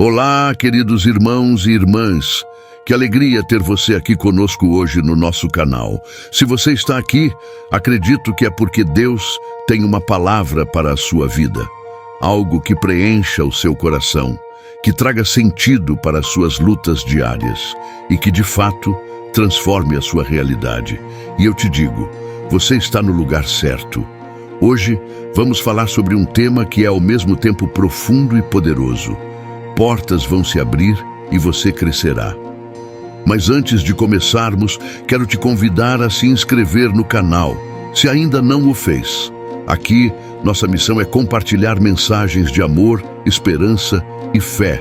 Olá, queridos irmãos e irmãs. Que alegria ter você aqui conosco hoje no nosso canal. Se você está aqui, acredito que é porque Deus tem uma palavra para a sua vida. Algo que preencha o seu coração, que traga sentido para as suas lutas diárias e que, de fato, transforme a sua realidade. E eu te digo, você está no lugar certo. Hoje, vamos falar sobre um tema que é ao mesmo tempo profundo e poderoso. Portas vão se abrir e você crescerá. Mas antes de começarmos, quero te convidar a se inscrever no canal, se ainda não o fez. Aqui, nossa missão é compartilhar mensagens de amor, esperança e fé,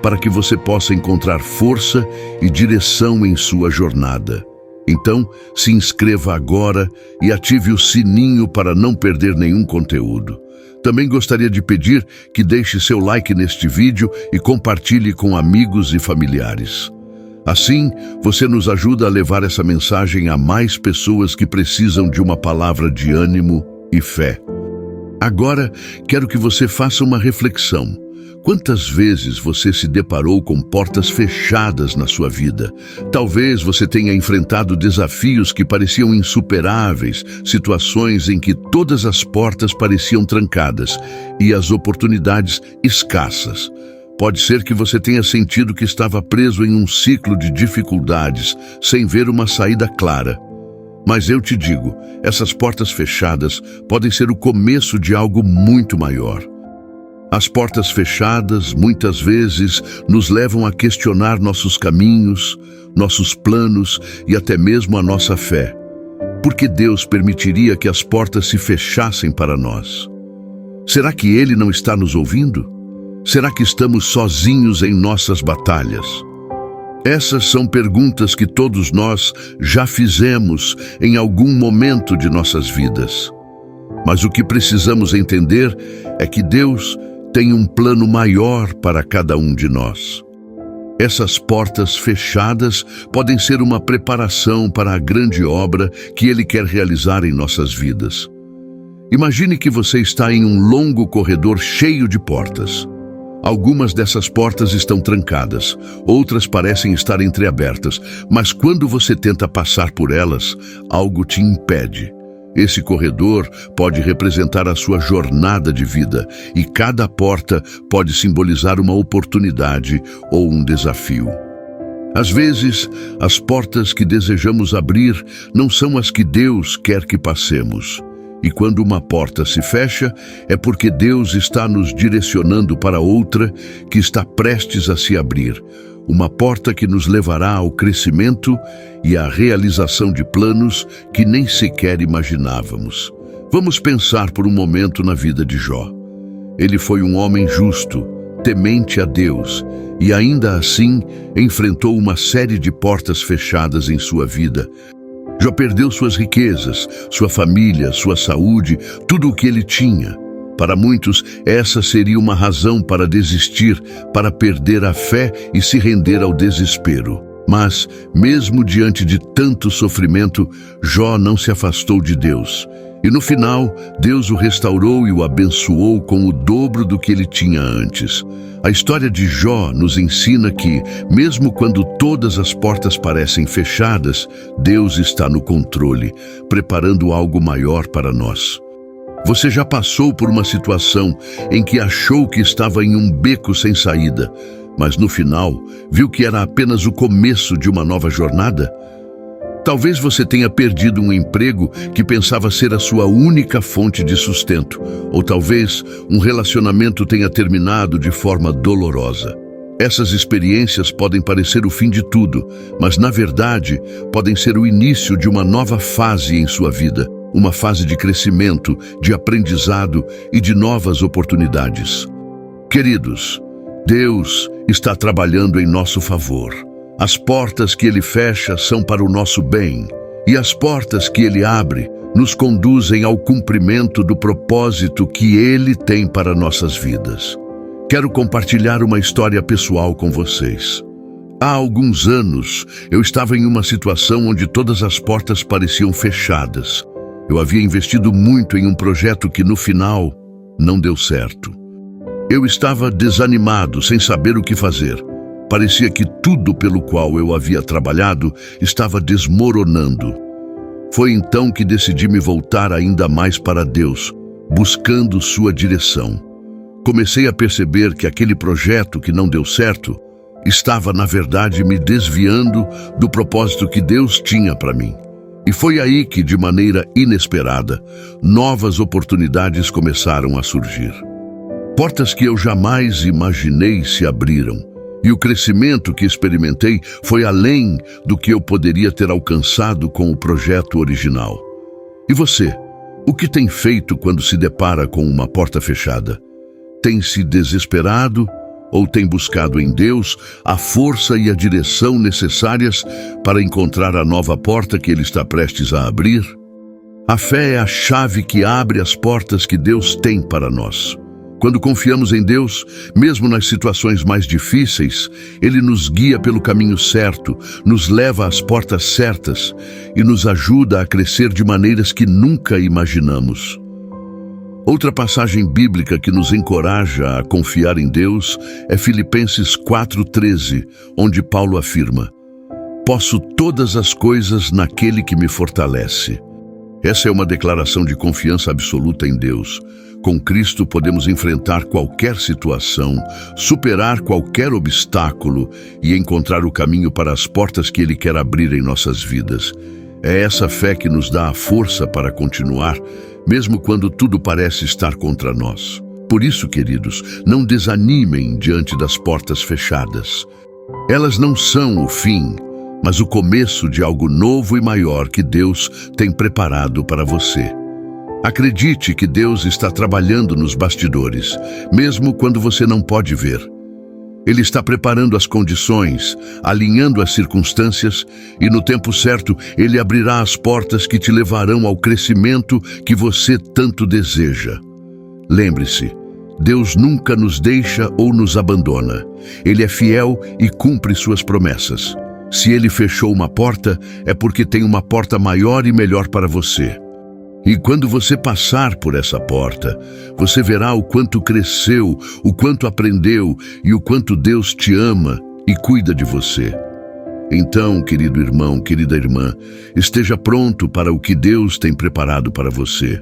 para que você possa encontrar força e direção em sua jornada. Então, se inscreva agora e ative o sininho para não perder nenhum conteúdo. Também gostaria de pedir que deixe seu like neste vídeo e compartilhe com amigos e familiares. Assim, você nos ajuda a levar essa mensagem a mais pessoas que precisam de uma palavra de ânimo e fé. Agora, quero que você faça uma reflexão. Quantas vezes você se deparou com portas fechadas na sua vida? Talvez você tenha enfrentado desafios que pareciam insuperáveis, situações em que todas as portas pareciam trancadas e as oportunidades escassas. Pode ser que você tenha sentido que estava preso em um ciclo de dificuldades, sem ver uma saída clara. Mas eu te digo, essas portas fechadas podem ser o começo de algo muito maior. As portas fechadas, muitas vezes, nos levam a questionar nossos caminhos, nossos planos e até mesmo a nossa fé. Por que Deus permitiria que as portas se fechassem para nós? Será que Ele não está nos ouvindo? Será que estamos sozinhos em nossas batalhas? Essas são perguntas que todos nós já fizemos em algum momento de nossas vidas. Mas o que precisamos entender é que Deus tem um plano maior para cada um de nós. Essas portas fechadas podem ser uma preparação para a grande obra que Ele quer realizar em nossas vidas. Imagine que você está em um longo corredor cheio de portas. Algumas dessas portas estão trancadas, outras parecem estar entreabertas, mas quando você tenta passar por elas, algo te impede. Esse corredor pode representar a sua jornada de vida e cada porta pode simbolizar uma oportunidade ou um desafio. Às vezes, as portas que desejamos abrir não são as que Deus quer que passemos. E quando uma porta se fecha, é porque Deus está nos direcionando para outra que está prestes a se abrir. Uma porta que nos levará ao crescimento e à realização de planos que nem sequer imaginávamos. Vamos pensar por um momento na vida de Jó. Ele foi um homem justo, temente a Deus, e ainda assim enfrentou uma série de portas fechadas em sua vida. Jó perdeu suas riquezas, sua família, sua saúde, tudo o que ele tinha. Para muitos, essa seria uma razão para desistir, para perder a fé e se render ao desespero. Mas, mesmo diante de tanto sofrimento, Jó não se afastou de Deus. E no final, Deus o restaurou e o abençoou com o dobro do que ele tinha antes. A história de Jó nos ensina que, mesmo quando todas as portas parecem fechadas, Deus está no controle, preparando algo maior para nós. Você já passou por uma situação em que achou que estava em um beco sem saída, mas no final, viu que era apenas o começo de uma nova jornada? Talvez você tenha perdido um emprego que pensava ser a sua única fonte de sustento, ou talvez um relacionamento tenha terminado de forma dolorosa. Essas experiências podem parecer o fim de tudo, mas na verdade podem ser o início de uma nova fase em sua vida, uma fase de crescimento, de aprendizado e de novas oportunidades. Queridos, Deus está trabalhando em nosso favor. As portas que Ele fecha são para o nosso bem, e as portas que Ele abre nos conduzem ao cumprimento do propósito que Ele tem para nossas vidas. Quero compartilhar uma história pessoal com vocês. Há alguns anos, eu estava em uma situação onde todas as portas pareciam fechadas. Eu havia investido muito em um projeto que, no final, não deu certo. Eu estava desanimado, sem saber o que fazer. Parecia que tudo pelo qual eu havia trabalhado estava desmoronando. Foi então que decidi me voltar ainda mais para Deus, buscando sua direção. Comecei a perceber que aquele projeto que não deu certo estava, na verdade, me desviando do propósito que Deus tinha para mim. E foi aí que, de maneira inesperada, novas oportunidades começaram a surgir. Portas que eu jamais imaginei se abriram. E o crescimento que experimentei foi além do que eu poderia ter alcançado com o projeto original. E você? O que tem feito quando se depara com uma porta fechada? Tem se desesperado ou tem buscado em Deus a força e a direção necessárias para encontrar a nova porta que Ele está prestes a abrir? A fé é a chave que abre as portas que Deus tem para nós. Quando confiamos em Deus, mesmo nas situações mais difíceis, Ele nos guia pelo caminho certo, nos leva às portas certas e nos ajuda a crescer de maneiras que nunca imaginamos. Outra passagem bíblica que nos encoraja a confiar em Deus é Filipenses 4:13, onde Paulo afirma: "Posso todas as coisas naquele que me fortalece." Essa é uma declaração de confiança absoluta em Deus. Com Cristo podemos enfrentar qualquer situação, superar qualquer obstáculo e encontrar o caminho para as portas que Ele quer abrir em nossas vidas. É essa fé que nos dá a força para continuar, mesmo quando tudo parece estar contra nós. Por isso, queridos, não desanimem diante das portas fechadas. Elas não são o fim, mas o começo de algo novo e maior que Deus tem preparado para você. Acredite que Deus está trabalhando nos bastidores, mesmo quando você não pode ver. Ele está preparando as condições, alinhando as circunstâncias e, no tempo certo, Ele abrirá as portas que te levarão ao crescimento que você tanto deseja. Lembre-se, Deus nunca nos deixa ou nos abandona. Ele é fiel e cumpre suas promessas. Se Ele fechou uma porta, é porque tem uma porta maior e melhor para você. E quando você passar por essa porta, você verá o quanto cresceu, o quanto aprendeu e o quanto Deus te ama e cuida de você. Então, querido irmão, querida irmã, esteja pronto para o que Deus tem preparado para você.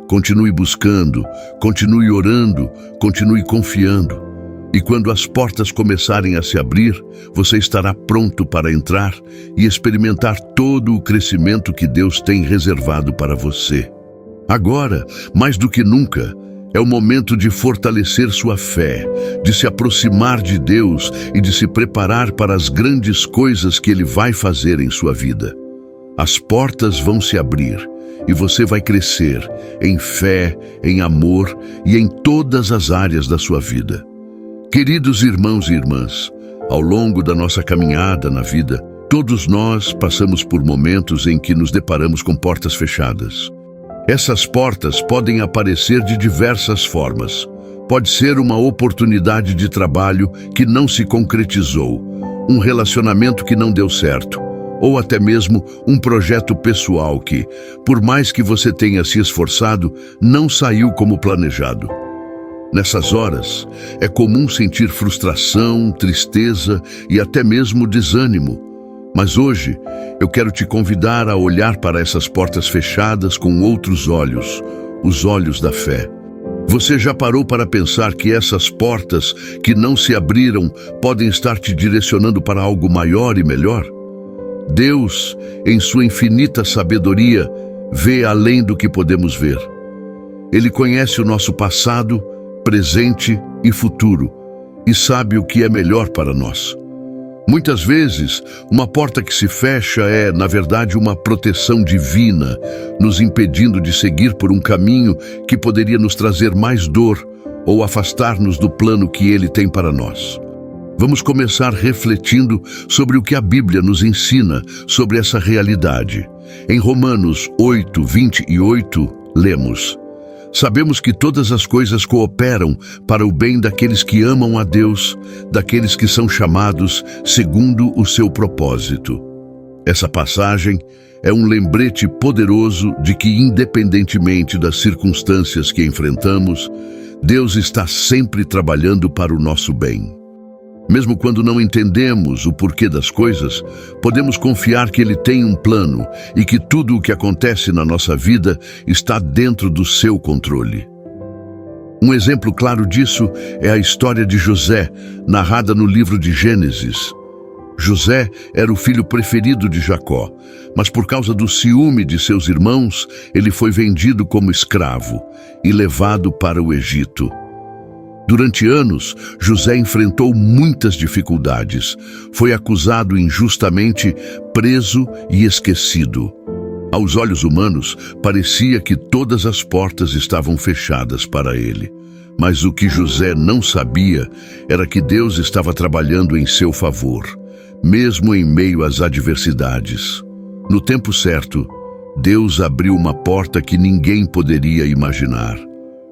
Continue buscando, continue orando, continue confiando. E quando as portas começarem a se abrir, você estará pronto para entrar e experimentar todo o crescimento que Deus tem reservado para você. Agora, mais do que nunca, é o momento de fortalecer sua fé, de se aproximar de Deus e de se preparar para as grandes coisas que Ele vai fazer em sua vida. As portas vão se abrir e você vai crescer em fé, em amor e em todas as áreas da sua vida. Queridos irmãos e irmãs, ao longo da nossa caminhada na vida, todos nós passamos por momentos em que nos deparamos com portas fechadas. Essas portas podem aparecer de diversas formas. Pode ser uma oportunidade de trabalho que não se concretizou, um relacionamento que não deu certo, ou até mesmo um projeto pessoal que, por mais que você tenha se esforçado, não saiu como planejado. Nessas horas, é comum sentir frustração, tristeza e até mesmo desânimo. Mas hoje, eu quero te convidar a olhar para essas portas fechadas com outros olhos, os olhos da fé. Você já parou para pensar que essas portas que não se abriram podem estar te direcionando para algo maior e melhor? Deus, em sua infinita sabedoria, vê além do que podemos ver. Ele conhece o nosso passado, presente e futuro, e sabe o que é melhor para nós. Muitas vezes, uma porta que se fecha é, na verdade, uma proteção divina, nos impedindo de seguir por um caminho que poderia nos trazer mais dor ou afastar-nos do plano que Ele tem para nós. Vamos começar refletindo sobre o que a Bíblia nos ensina sobre essa realidade. Em Romanos 8:28, lemos: "Sabemos que todas as coisas cooperam para o bem daqueles que amam a Deus, daqueles que são chamados segundo o seu propósito." Essa passagem é um lembrete poderoso de que, independentemente das circunstâncias que enfrentamos, Deus está sempre trabalhando para o nosso bem. Mesmo quando não entendemos o porquê das coisas, podemos confiar que Ele tem um plano e que tudo o que acontece na nossa vida está dentro do seu controle. Um exemplo claro disso é a história de José, narrada no livro de Gênesis. José era o filho preferido de Jacó, mas por causa do ciúme de seus irmãos, ele foi vendido como escravo e levado para o Egito. Durante anos, José enfrentou muitas dificuldades. Foi acusado injustamente, preso e esquecido. Aos olhos humanos, parecia que todas as portas estavam fechadas para ele. Mas o que José não sabia era que Deus estava trabalhando em seu favor, mesmo em meio às adversidades. No tempo certo, Deus abriu uma porta que ninguém poderia imaginar.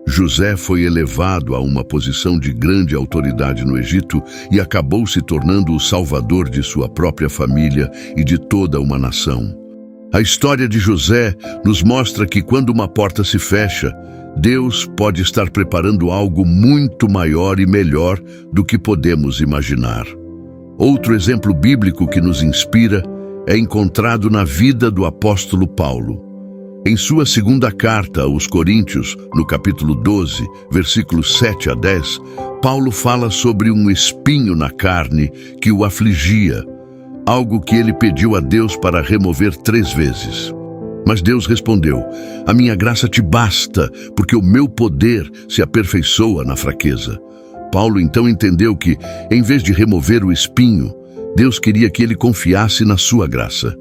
José foi elevado a uma posição de grande autoridade no Egito e acabou se tornando o salvador de sua própria família e de toda uma nação. A história de José nos mostra que quando uma porta se fecha, Deus pode estar preparando algo muito maior e melhor do que podemos imaginar. Outro exemplo bíblico que nos inspira é encontrado na vida do apóstolo Paulo. Em sua segunda carta aos Coríntios, no capítulo 12, versículos 7 a 10, Paulo fala sobre um espinho na carne que o afligia, algo que ele pediu a Deus para remover 3 vezes. Mas Deus respondeu: "A minha graça te basta, porque o meu poder se aperfeiçoa na fraqueza." Paulo então entendeu que, em vez de remover o espinho, Deus queria que ele confiasse na sua graça.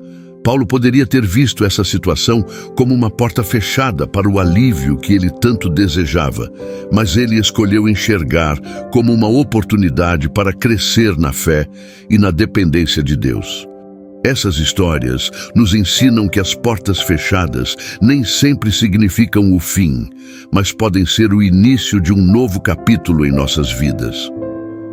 Paulo poderia ter visto essa situação como uma porta fechada para o alívio que ele tanto desejava, mas ele escolheu enxergar como uma oportunidade para crescer na fé e na dependência de Deus. Essas histórias nos ensinam que as portas fechadas nem sempre significam o fim, mas podem ser o início de um novo capítulo em nossas vidas.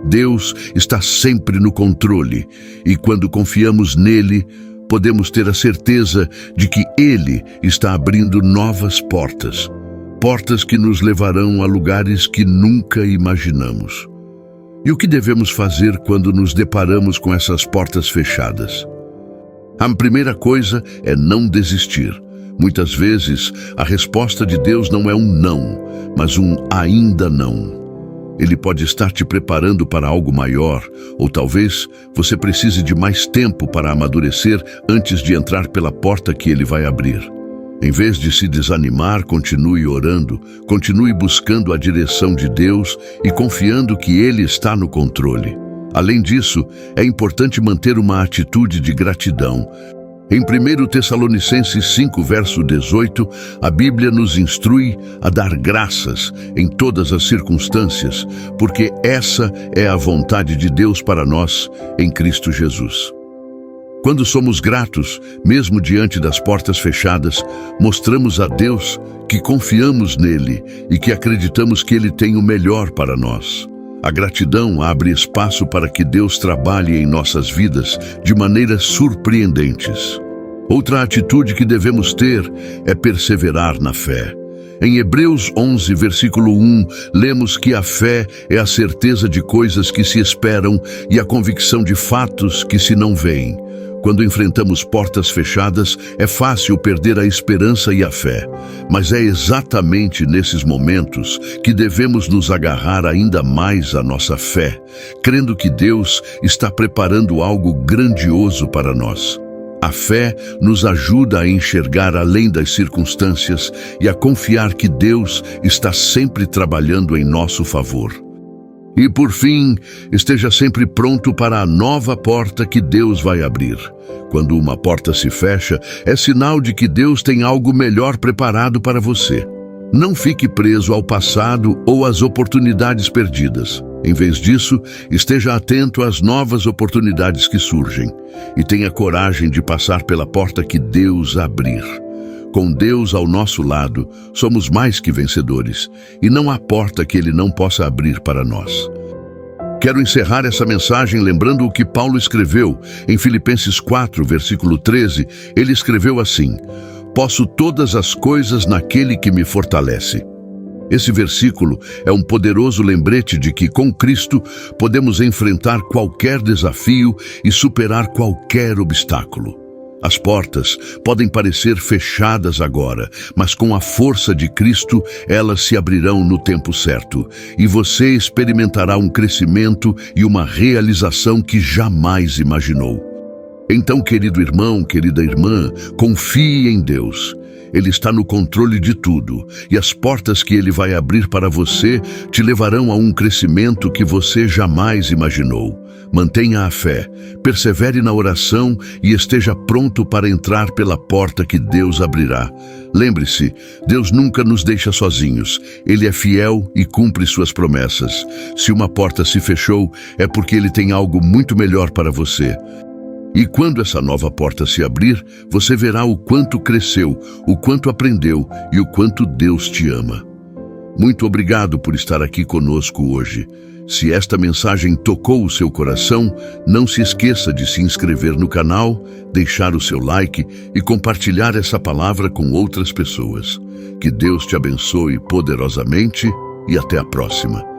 Deus está sempre no controle e quando confiamos nele, podemos ter a certeza de que Ele está abrindo novas portas, portas que nos levarão a lugares que nunca imaginamos. E o que devemos fazer quando nos deparamos com essas portas fechadas? A primeira coisa é não desistir. Muitas vezes, a resposta de Deus não é um não, mas um ainda não. Ele pode estar te preparando para algo maior, ou talvez você precise de mais tempo para amadurecer antes de entrar pela porta que ele vai abrir. Em vez de se desanimar, continue orando, continue buscando a direção de Deus e confiando que Ele está no controle. Além disso, é importante manter uma atitude de gratidão. Em 1 Tessalonicenses 5, verso 18, a Bíblia nos instrui a dar graças em todas as circunstâncias, porque essa é a vontade de Deus para nós em Cristo Jesus. Quando somos gratos, mesmo diante das portas fechadas, mostramos a Deus que confiamos nele e que acreditamos que Ele tem o melhor para nós. A gratidão abre espaço para que Deus trabalhe em nossas vidas de maneiras surpreendentes. Outra atitude que devemos ter é perseverar na fé. Em Hebreus 11, versículo 1, lemos que a fé é a certeza de coisas que se esperam e a convicção de fatos que se não veem. Quando enfrentamos portas fechadas, é fácil perder a esperança e a fé. Mas é exatamente nesses momentos que devemos nos agarrar ainda mais à nossa fé, crendo que Deus está preparando algo grandioso para nós. A fé nos ajuda a enxergar além das circunstâncias e a confiar que Deus está sempre trabalhando em nosso favor. E por fim, esteja sempre pronto para a nova porta que Deus vai abrir. Quando uma porta se fecha, é sinal de que Deus tem algo melhor preparado para você. Não fique preso ao passado ou às oportunidades perdidas. Em vez disso, esteja atento às novas oportunidades que surgem e tenha coragem de passar pela porta que Deus abrir. Com Deus ao nosso lado, somos mais que vencedores, e não há porta que Ele não possa abrir para nós. Quero encerrar essa mensagem lembrando o que Paulo escreveu em Filipenses 4, versículo 13. Ele escreveu assim: "Posso todas as coisas naquele que me fortalece." Esse versículo é um poderoso lembrete de que, com Cristo, podemos enfrentar qualquer desafio e superar qualquer obstáculo. As portas podem parecer fechadas agora, mas com a força de Cristo, elas se abrirão no tempo certo, e você experimentará um crescimento e uma realização que jamais imaginou. Então, querido irmão, querida irmã, confie em Deus. Ele está no controle de tudo, e as portas que Ele vai abrir para você te levarão a um crescimento que você jamais imaginou. Mantenha a fé, persevere na oração e esteja pronto para entrar pela porta que Deus abrirá. Lembre-se, Deus nunca nos deixa sozinhos. Ele é fiel e cumpre suas promessas. Se uma porta se fechou, é porque Ele tem algo muito melhor para você. E quando essa nova porta se abrir, você verá o quanto cresceu, o quanto aprendeu e o quanto Deus te ama. Muito obrigado por estar aqui conosco hoje. Se esta mensagem tocou o seu coração, não se esqueça de se inscrever no canal, deixar o seu like e compartilhar essa palavra com outras pessoas. Que Deus te abençoe poderosamente e até a próxima.